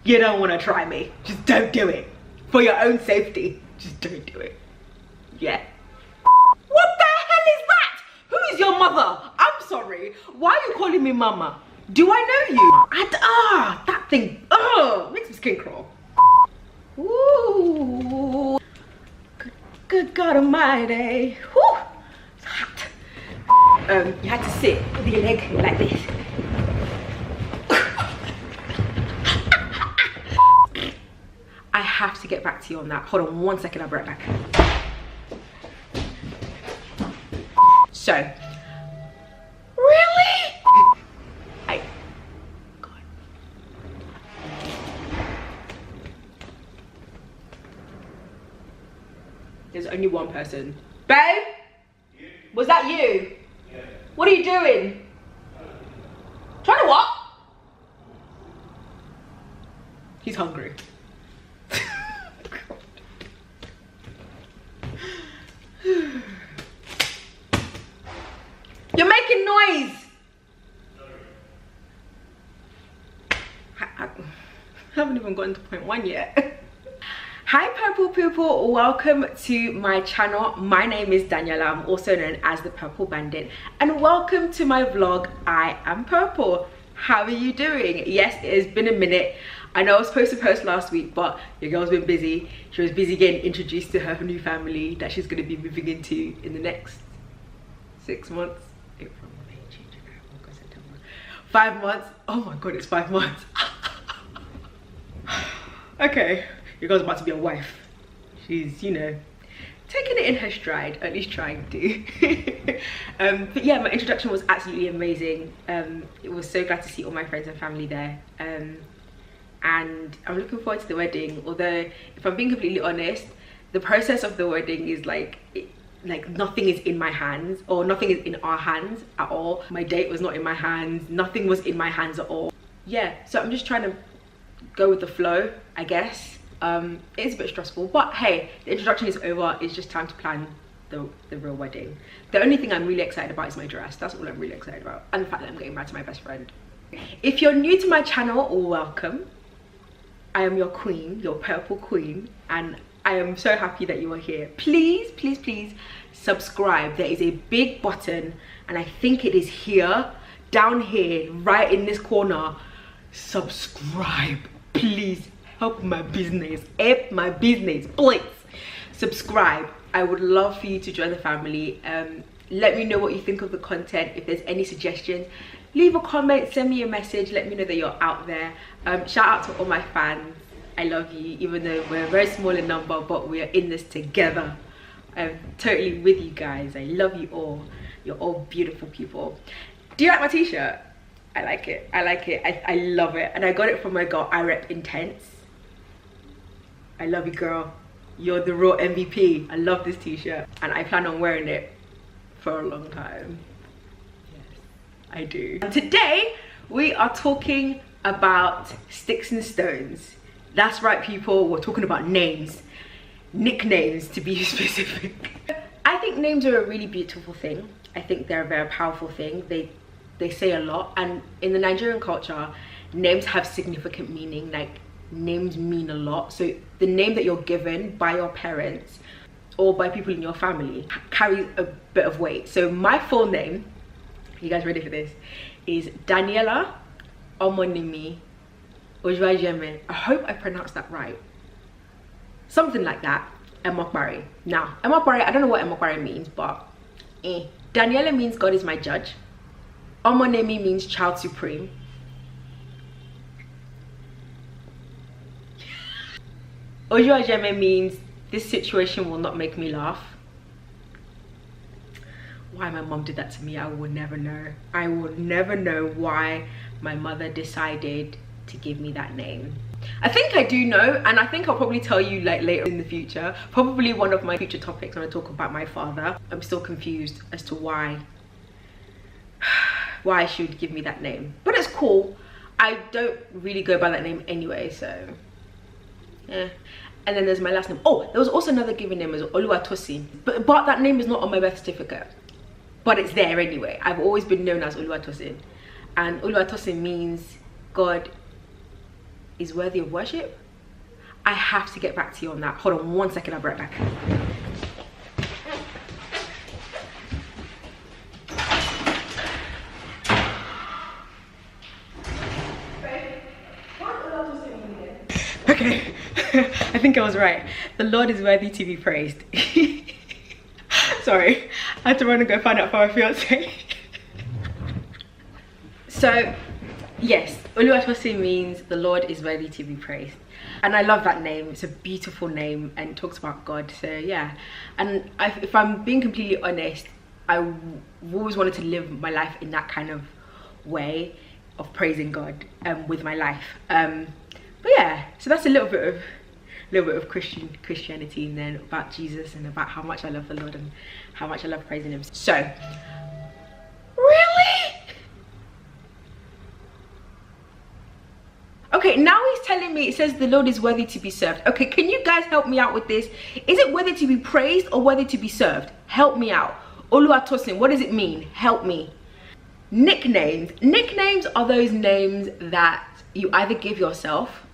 you don't want to try me. Just don't do it. For your own safety, just don't do it. Yeah. What the hell is that? Who is your mother? I'm sorry. Why are you calling me mama? Do I know you? That thing, makes my skin crawl. Ooh. Good God Almighty. Whew. It's hot. You had to sit with your leg like this. I have to get back to you on that. Hold on 1 second, I'll be right back. So, really? God. There's only one person. Babe? Yeah. Was that you? Yeah. What are you doing? Trying to what? He's hungry. You're making noise. I haven't even gotten to point 1 yet. Hi purple people, welcome to my channel. My name is Daniela, I'm also known as the Purple Bandit, and welcome to my vlog. I am purple. How are you doing? Yes, it has been a minute. I know I was supposed to post last week, but your girl's been busy. She was busy getting introduced to her new family that she's going to be moving into in the next 6 months. April, May, June, July, August, September. 5 months. Oh my god, it's 5 months. Okay, your girl's about to be a wife. She's, you know, taking it in her stride, at least trying to. But yeah, my introduction was absolutely amazing. It was so glad to see all my friends and family there. And I'm looking forward to the wedding, although if I'm being completely honest, the process of the wedding is like nothing is in my hands, or nothing is in our hands at all. My date was not in my hands, nothing was in my hands at all. Yeah, so I'm just trying to go with the flow, I guess. It's a bit stressful, but hey, the introduction is over. It's just time to plan the real wedding. The only thing I'm really excited about is my dress. That's all I'm really excited about, and the fact that I'm getting married to my best friend. If you're new to my channel, welcome. I am your queen, your purple queen, and I am so happy that you are here. Please, please, please subscribe. There is a big button, and I think it is here, down here, right in this corner. Subscribe, please. Help my business, please. Subscribe. I would love for you to join the family. Let me know what you think of the content. If there's any suggestions, leave a comment, send me a message, let me know that you're out there. Shout out to all my fans. I love you, even though we're very small in number, but we are in this together. I'm totally with you guys. I love you all. You're all beautiful people. Do you like my t-shirt? I like it. I like it. I love it. And I got it from my girl, I Rep Intense. I love you, girl. You're the real MVP. I love this t-shirt, and I plan on wearing it for a long time. Yes, I do. And today we are talking about sticks and stones. That's right, people. We're talking about names, nicknames to be specific. I think names are a really beautiful thing. I think they're a very powerful thing. They say a lot, and in the Nigerian culture, names have significant meaning. Like, names mean a lot. So the name that you're given by your parents or by people in your family carries a bit of weight. So my full name, you guys ready for this, is Daniela Omonimi Ojwajeme. I hope I pronounced that right. Something like that. Emokbari. Now, Emokbari, I don't know what Emokbari means, but Daniela means God is my judge. Omonemi means child supreme. Ojwajeme means this situation will not make me laugh. Why my mom did that to me, I will never know. I will never know why my mother decided to give me that name. I think I do know, and I think I'll probably tell you like later in the future. Probably one of my future topics when I talk about my father. I'm still confused as to why she would give me that name. But it's cool. I don't really go by that name anyway, so yeah. And then there's my last name. Oh, there was also another given name as Oluwatosin, but that name is not on my birth certificate, but it's there anyway. I've always been known as Oluwatosin, and Oluwatosin means God is worthy of worship. I have to get back to you on that. Hold on 1 second, I'll be right back. Okay, I think I was right. The Lord is worthy to be praised. Sorry, I had to run and go find out for my fiance. So, yes, Whatchu means the Lord is worthy to be praised. And I love that name. It's a beautiful name and it talks about God. So yeah, and if I'm being completely honest, I've always wanted to live my life in that kind of way of praising God with my life. But yeah, so that's a little bit of Christianity, and then about Jesus and about how much I love the Lord and how much I love praising him. So really, okay, now he's telling me, it says the Lord is worthy to be served. Okay, can you guys help me out with this? Is it worthy to be praised or worthy to be served? Help me out. Oluwatosin, what does it mean? Help me. Nicknames are those names that you either give yourself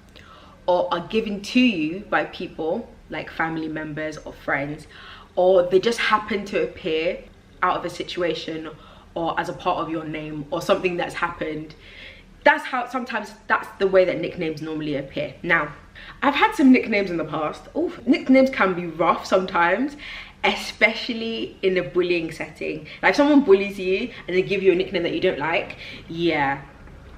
or are given to you by people like family members or friends, or they just happen to appear out of a situation or as a part of your name or something that's happened. That's how, sometimes that's the way that nicknames normally appear. Now, I've had some nicknames in the past. Oh, nicknames can be rough sometimes, especially in a bullying setting. Like if someone bullies you and they give you a nickname that you don't like, yeah,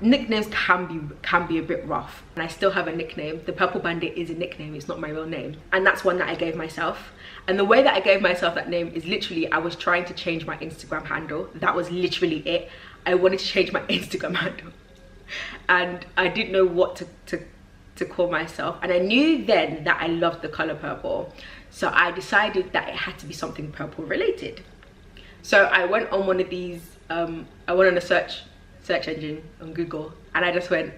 nicknames can be a bit rough. And I still have a nickname. The Purple Bandit is a nickname, it's not my real name, and that's one that I gave myself. And the way that I gave myself that name is literally, I was trying to change my Instagram handle. That was literally it. I wanted to change my Instagram handle and I didn't know what to call myself, and I knew then that I loved the color purple, so I decided that it had to be something purple related. So I went on one of these I went on a search engine on Google, and I just went,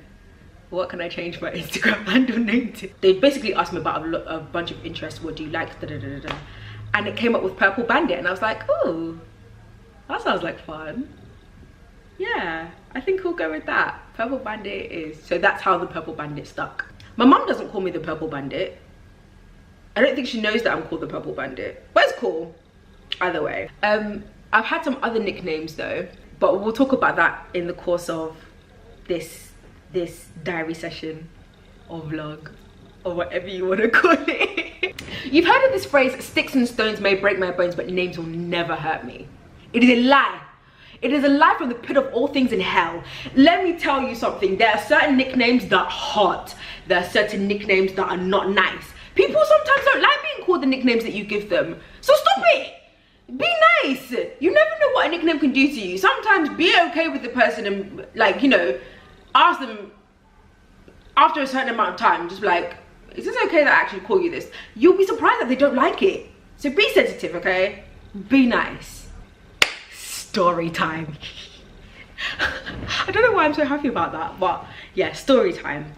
what can I change my Instagram handle name to? They basically asked me about a bunch of interests. What do you like, da, da, da, da, da. And it came up with Purple Bandit, and I was like, oh, that sounds like fun. Yeah, I think we'll go with that. Purple Bandit is, so that's how the Purple Bandit stuck. My mum doesn't call me the Purple Bandit. I don't think she knows that I'm called the Purple Bandit, but it's cool either way. I've had some other nicknames though, but we'll talk about that in the course of this diary session or vlog or whatever you want to call it. You've heard of this phrase, sticks and stones may break my bones, but names will never hurt me. It is a lie. It is a lie from the pit of all things in hell. Let me tell you something. There are certain nicknames that hurt. There are certain nicknames that are not nice. People sometimes don't like being called the nicknames that you give them. So stop it. Be nice. You never know what a nickname can do to you. Sometimes be okay with the person and, like, you know, ask them after a certain amount of time, just like, is this okay that I actually call you this? You'll be surprised that they don't like it. So be sensitive, okay? Be nice. Story time. I don't know why I'm so happy about that, but yeah, story time.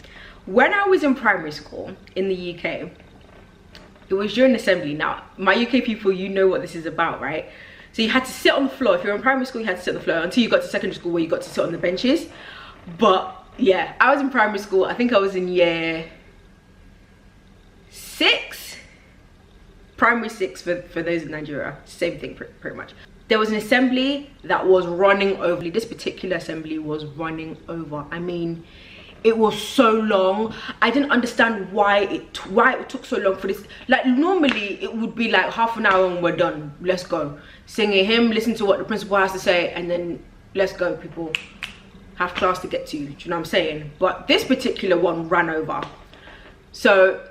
When I was in primary school in the UK, it was during assembly. Now, my UK people, you know what this is about, right? So you had to sit on the floor. If you're in primary school, you had to sit on the floor until you got to secondary school where you got to sit on the benches. But yeah, I was in primary school. I think I was in year 6. Primary 6 for those in Nigeria. Same thing pretty much. There was an assembly that was running over. This particular assembly was running over. I mean, it was so long. I didn't understand why it took so long for this. Like normally it would be like half an hour and we're done. Let's go. Sing a hymn, listen to what the principal has to say, and then let's go, people. Have class to get to. Do you know what I'm saying? But this particular one ran over. So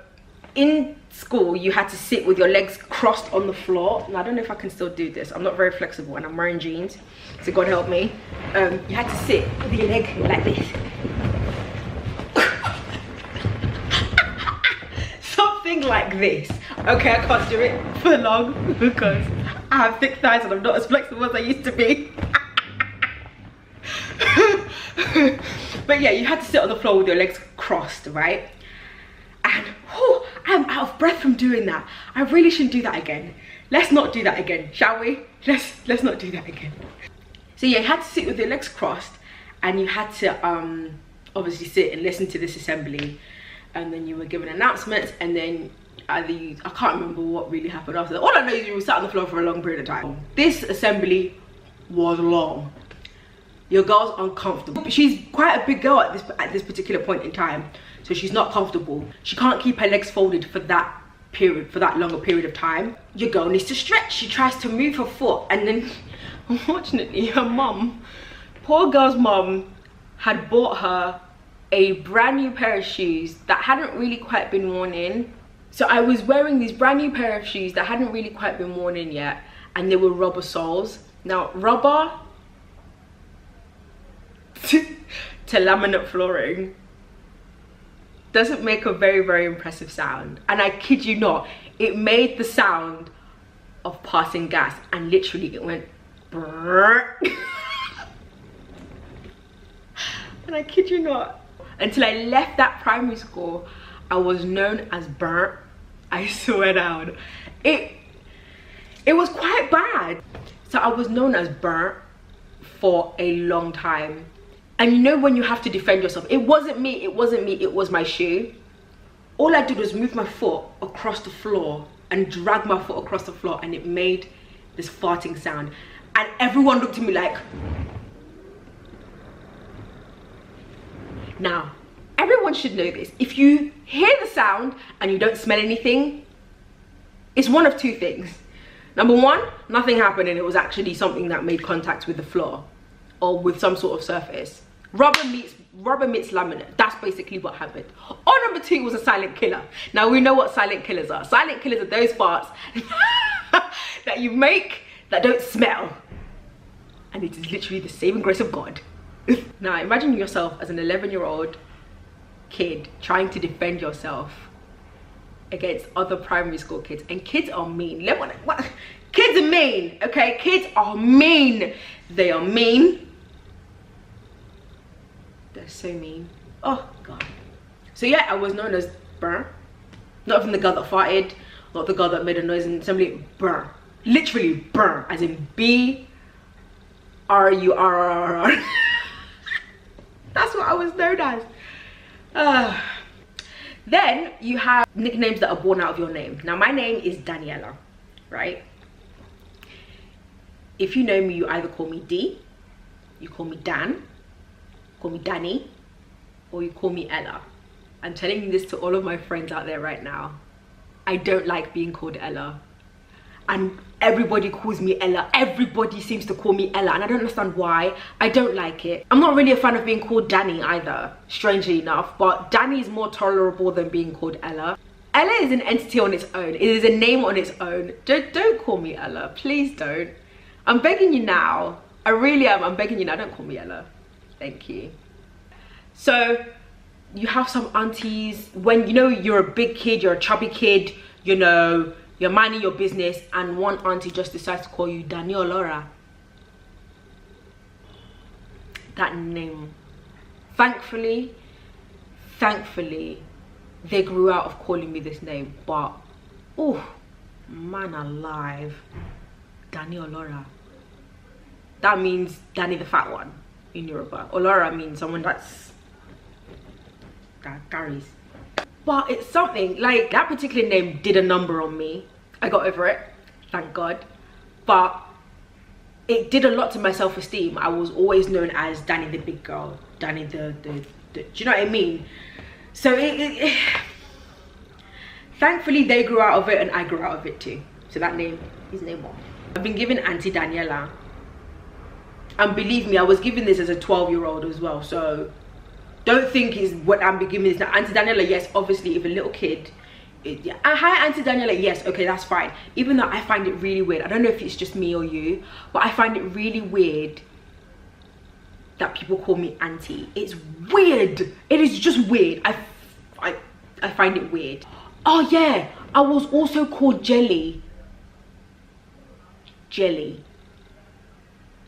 in school you had to sit with your legs crossed on the floor, and I don't know if I can still do this. I'm not very flexible and I'm wearing jeans, so God help me. You had to sit with your leg like this. Something like this. Okay, I can't do it for long because I have thick thighs and I'm not as flexible as I used to be. But yeah, you had to sit on the floor with your legs crossed, right? And oh, I'm out of breath from doing that. I really shouldn't do that again. Let's not do that again, shall we? Let's not do that again. So yeah, you had to sit with your legs crossed, and you had to obviously sit and listen to this assembly, and then you were given announcements, and then either you, I can't remember what really happened after that. All I know is you were sat on the floor for a long period of time. This assembly was long. Your girl's uncomfortable. She's quite a big girl at this particular point in time, so she's not comfortable. She can't keep her legs folded for that period, for that longer period of time. Your girl needs to stretch. She tries to move her foot, and then unfortunately her mum, poor girl's mum, had bought her a brand new pair of shoes that hadn't really quite been worn in. So I was wearing these brand new pair of shoes that hadn't really quite been worn in yet, and they were rubber soles. Now rubber to laminate flooring doesn't make a very impressive sound, and I kid you not, it made the sound of passing gas, and literally it went brrr. And I kid you not, until I left that primary school, I was known as burnt. I swear down, it was quite bad. So I was known as burnt for a long time. And you know when you have to defend yourself, it wasn't me, it was my shoe. All I did was move my foot across the floor and drag my foot across the floor, and it made this farting sound. And everyone looked at me like, now, everyone should know this. If you hear the sound and you don't smell anything, it's one of two things. Number one, nothing happened and it was actually something that made contact with the floor or with some sort of surface. Rubber meets laminate. That's basically what happened. Or number two was a silent killer. Now we know what silent killers are. Silent killers are those farts that you make that don't smell. And it is literally the saving grace of God. Now imagine yourself as an 11-year-old kid trying to defend yourself against other primary school kids, and kids are mean. Kids are mean, okay? Kids are mean. They are mean. They're so mean. Oh God. So yeah, I was known as Burr. Not even the girl that farted, not the girl that made a noise in assembly. Burr. Literally Burr, as in B-R-U-R-R-R. That's what I was known as. Then you have nicknames that are born out of your name. Now my name is Daniela, right? If you know me, you either call me D, you call me Dan, call me Danny, or you call me Ella. I'm telling this to all of my friends out there right now. I don't like being called Ella. And everybody calls me Ella. Everybody seems to call me Ella, and I don't understand why. I don't like it. I'm not really a fan of being called Danny either, strangely enough, but Danny is more tolerable than being called Ella. Ella is an entity on its own. It is a name on its own. Don't call me Ella, please don't. I'm begging you now. I really am. I'm begging you now. Don't call me Ella. Thank you. So you have some aunties, when you know you're a big kid, you're a chubby kid, you know, you're minding your business, and one auntie just decides to call you Daniel Laura. That name. Thankfully, they grew out of calling me this name, but oh man alive, Daniel Laura. That means Danny the fat one in Yoruba. Olora means someone that carries. But it's something, like, that particular name did a number on me. I got over it, thank God. But it did a lot to my self-esteem. I was always known as Danny the big girl, Danny the do you know what I mean? So thankfully they grew out of it and I grew out of it too. So that name is no more. I've been given Auntie Daniela. And believe me, I was given this as a 12-year-old as well. So don't think is what I'm giving this now. Auntie Daniela, yes, obviously, if a little kid, yeah. Hi, Auntie Daniela, yes, okay, that's fine. Even though I find it really weird. I don't know if it's just me or you, but I find it really weird that people call me Auntie. It's weird. It is just weird. I find it weird. Oh yeah, I was also called Jelly. Jelly.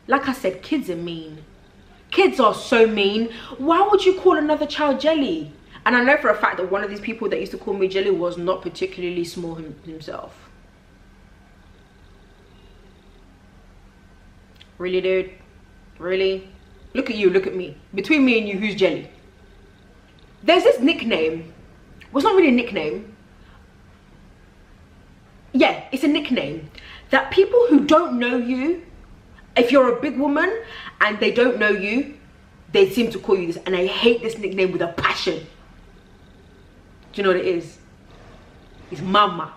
Like I said, kids are mean. Kids are so mean. Why would you call another child Jelly? And I know for a fact that one of these people that used to call me Jelly was not particularly small himself. Really, dude? Really? Look at you, look at me. Between me and you, who's Jelly? there's this nickname. Well, it's not really a nickname. Yeah, it's a nickname that people who don't know you, if you're a big woman and they don't know you, they seem to call you this. And I hate this nickname with a passion. Do you know what it is? It's mama.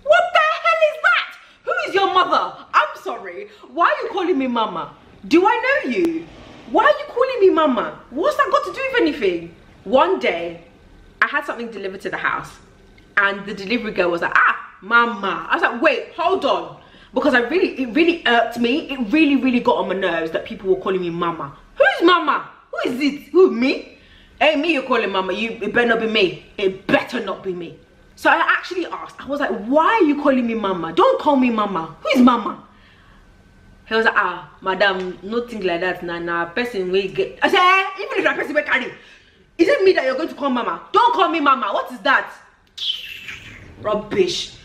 What the hell is that? Who is your mother? I'm sorry. Why are you calling me mama? Do I know you? Why are you calling me mama? What's that got to do with anything? One day, I had something delivered to the house and the delivery girl was like, ah, mama. I was like, wait, hold on. Because it really irked me. It really got on my nerves that people were calling me mama. Who's mama? Who is it? Who, me? Ain't me you're calling mama. It better not be me. It better not be me. So I actually asked, I was like, why are you calling me mama? Don't call me mama. Who is mama? He was like, ah, madam, nothing like that. Nah, person will get. I said, even if that person will carry, is it me that you're going to call mama? Don't call me mama. What is that? Rubbish.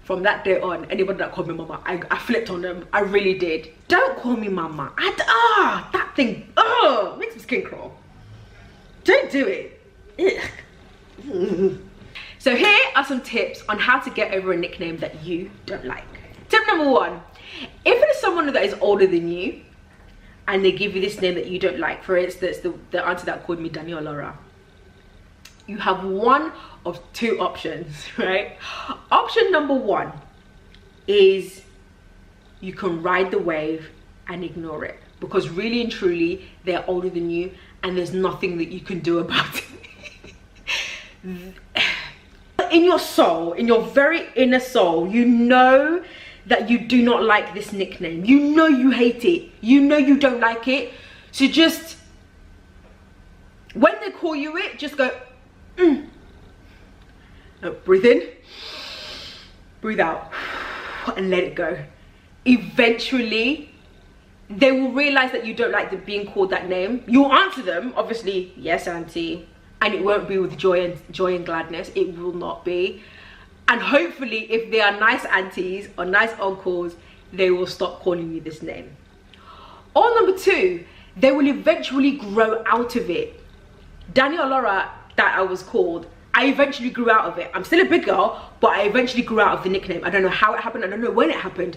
From that day on, anybody that called me mama, I flipped on them. I really did. Don't call me mama. That thing, makes my skin crawl. Don't do it. Ugh. So here are some tips on how to get over a nickname that you don't like. Tip number 1, if it is someone that is older than you and they give you this name that you don't like, for instance, the auntie that called me Daniel Laura, you have one of 2 options, right? Option number 1 is you can ride the wave and ignore it, because really and truly they're older than you and there's nothing that you can do about it. In your soul, in your very inner soul, you know that you do not like this nickname. You know you hate it. You know you don't like it. So just, when they call you it, just go, breathe in, breathe out, and let it go. Eventually, they will realize that you don't like being called that name. You'll answer them, obviously, yes, auntie. And it won't be with joy and gladness. It will not be. And hopefully, if they are nice aunties or nice uncles, they will stop calling you this name. Or number 2, they will eventually grow out of it. Daniel Laura, that I was called, I eventually grew out of it. I'm still a big girl, but I eventually grew out of the nickname. I don't know how it happened. I don't know when it happened.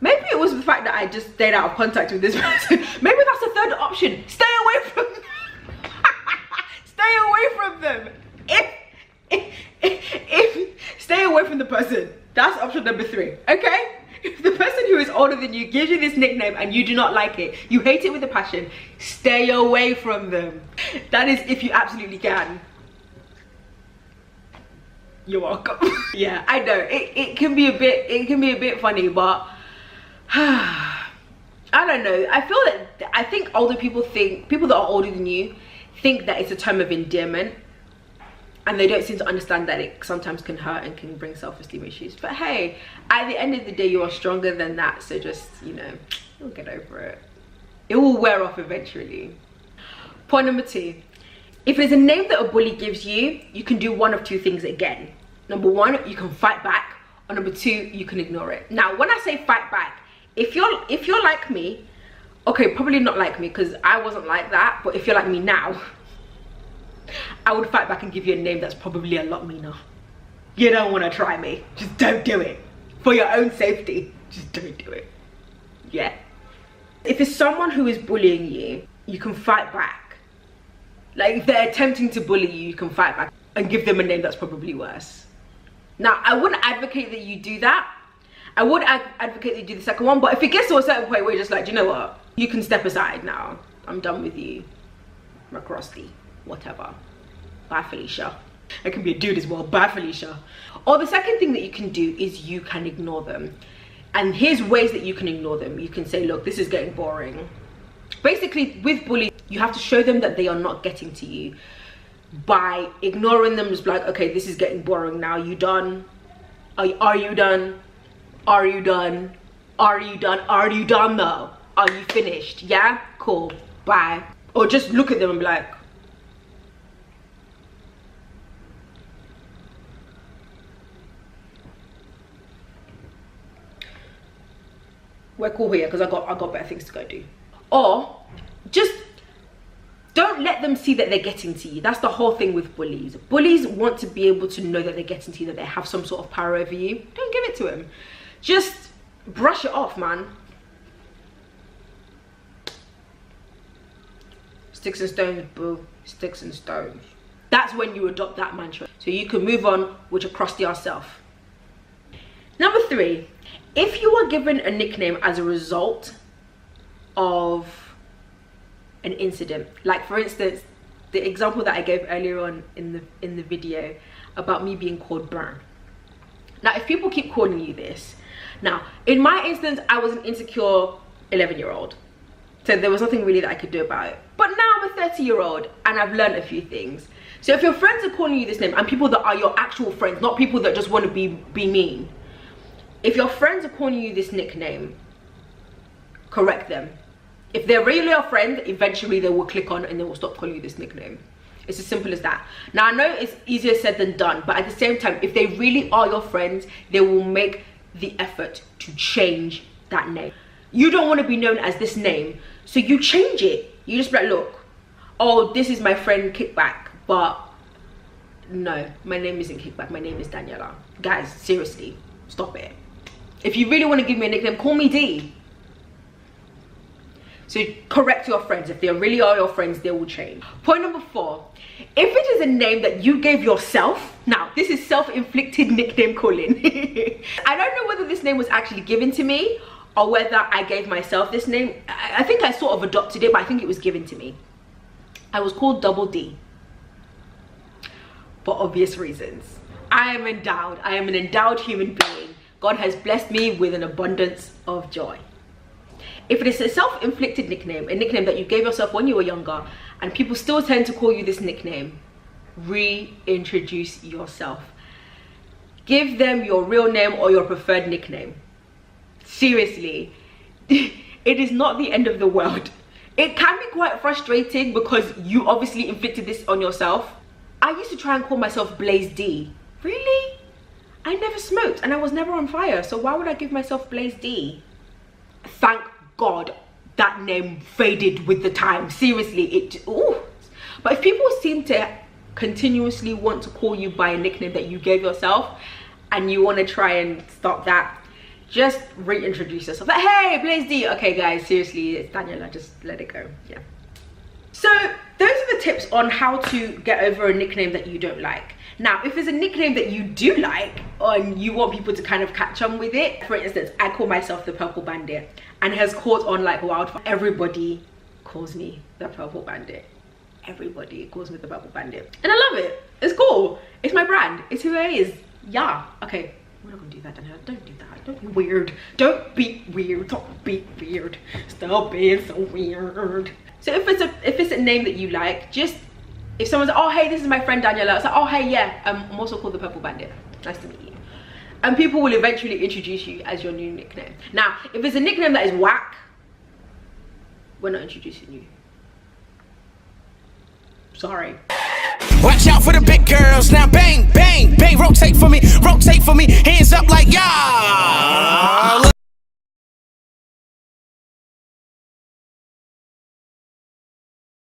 Maybe it was the fact that I just stayed out of contact with this person. Maybe that's the 3rd option. Stay away from them. Stay away from them. If stay away from the person. That's option number 3. Okay? If the person who is older than you gives you this nickname and you do not like it, you hate it with a passion, stay away from them. That is if you absolutely can. You're welcome. Yeah, I know it can be a bit funny, but I don't know. I think older people that are older than you think that it's a term of endearment, and they don't seem to understand that it sometimes can hurt and can bring self-esteem issues. But hey, at the end of the day, you are stronger than that. So just, you know, you'll get over it. It will wear off eventually. Point number 2. If it's a name that a bully gives you, you can do one of 2 things again. Number 1, you can fight back. Or number 2, you can ignore it. Now, when I say fight back, if you're like me, okay, probably not like me because I wasn't like that, but if you're like me now, I would fight back and give you a name that's probably a lot meaner. You don't want to try me. Just don't do it. For your own safety, just don't do it. Yeah. If it's someone who is bullying you, you can fight back. Like if they're attempting to bully you, you can fight back and give them a name that's probably worse. Now, I wouldn't advocate that you do that. I would advocate that you do the second one, but if it gets to a certain point where you're just like, do you know what? You can step aside now. I'm done with you. McCrosty. Whatever. Bye, Felicia. It can be a dude as well. Bye, Felicia. Or the second thing that you can do is you can ignore them. And here's ways that you can ignore them. You can say, look, this is getting boring. Basically, with bullying, you have to show them that they are not getting to you. By ignoring them, just like, okay, this is getting boring now. You done? Are you done? Are you done? Are you done? Are you done though? Are you finished? Yeah? Cool. Bye. Or just look at them and be like, we're cool here because I got better things to go do. Or just don't let them see that they're getting to you. That's the whole thing with bullies. Bullies want to be able to know that they're getting to you, that they have some sort of power over you. Don't give it to them. Just brush it off, man. Sticks and stones, boo. Sticks and stones. That's when you adopt that mantra, so you can move on with your crusty ass self. Number 3, if you are given a nickname as a result of an incident, like for instance, the example that I gave earlier on in the video about me being called Burn. Now, if people keep calling you this, now in my instance, I was an insecure 11-year-old. So there was nothing really that I could do about it. But now I'm a 30-year-old and I've learned a few things. So if your friends are calling you this name, and people that are your actual friends, not people that just want to be mean. If your friends are calling you this nickname, correct them. If they're really your friend, eventually they will click on and they will stop calling you this nickname. It's as simple as that. Now, I know it's easier said than done, but at the same time, if they really are your friends, they will make the effort to change that name. You don't want to be known as this name, so you change it. You just be like, look, oh, this is my friend Kickback, but no, my name isn't Kickback, my name is Daniela. Guys, seriously, stop it. If you really want to give me a nickname, call me D. So correct your friends. If they really are your friends, they will change. Point number 4, if it is a name that you gave yourself, now this is self-inflicted nickname calling. I don't know whether this name was actually given to me or whether I gave myself this name. I think I sort of adopted it, but I think it was given to me. I was called Double D for obvious reasons. I am endowed. I am an endowed human being. God has blessed me with an abundance of joy. If it is a self-inflicted nickname, a nickname that you gave yourself when you were younger, and people still tend to call you this nickname, reintroduce yourself. Give them your real name or your preferred nickname. Seriously, it is not the end of the world. It can be quite frustrating because you obviously inflicted this on yourself. I used to try and call myself Blaze D. Really? I never smoked and I was never on fire, so why would I give myself Blaze D? Thank God that name faded with the time. Seriously, ooh. But if people seem to continuously want to call you by a nickname that you gave yourself and you want to try and stop that, just reintroduce yourself. Like, hey, Blaze D. Okay, guys, seriously, it's Daniela. Just let it go. Yeah. So those are the tips on how to get over a nickname that you don't like. Now, if there's a nickname that you do like and you want people to kind of catch on with it, for instance, I call myself the Purple Bandit and it has caught on like wildfire. Everybody calls me the Purple Bandit. Everybody calls me the Purple Bandit. And I love it. It's cool. It's my brand. It's who I is. Yeah. Okay. We're not gonna do that, Daniela. Don't do that. Don't be weird. Don't be weird. Don't be weird. Stop being so weird. So if it's a name that you like, just if someone's like, oh hey, this is my friend Daniela, it's like, oh hey, yeah, I'm also called the Purple Bandit. Nice to meet you. And people will eventually introduce you as your new nickname. Now, if it's a nickname that is whack, we're not introducing you. Sorry. Watch out for the big girls now. Bang, bang, bang. Rotate for me, hands up like yeah.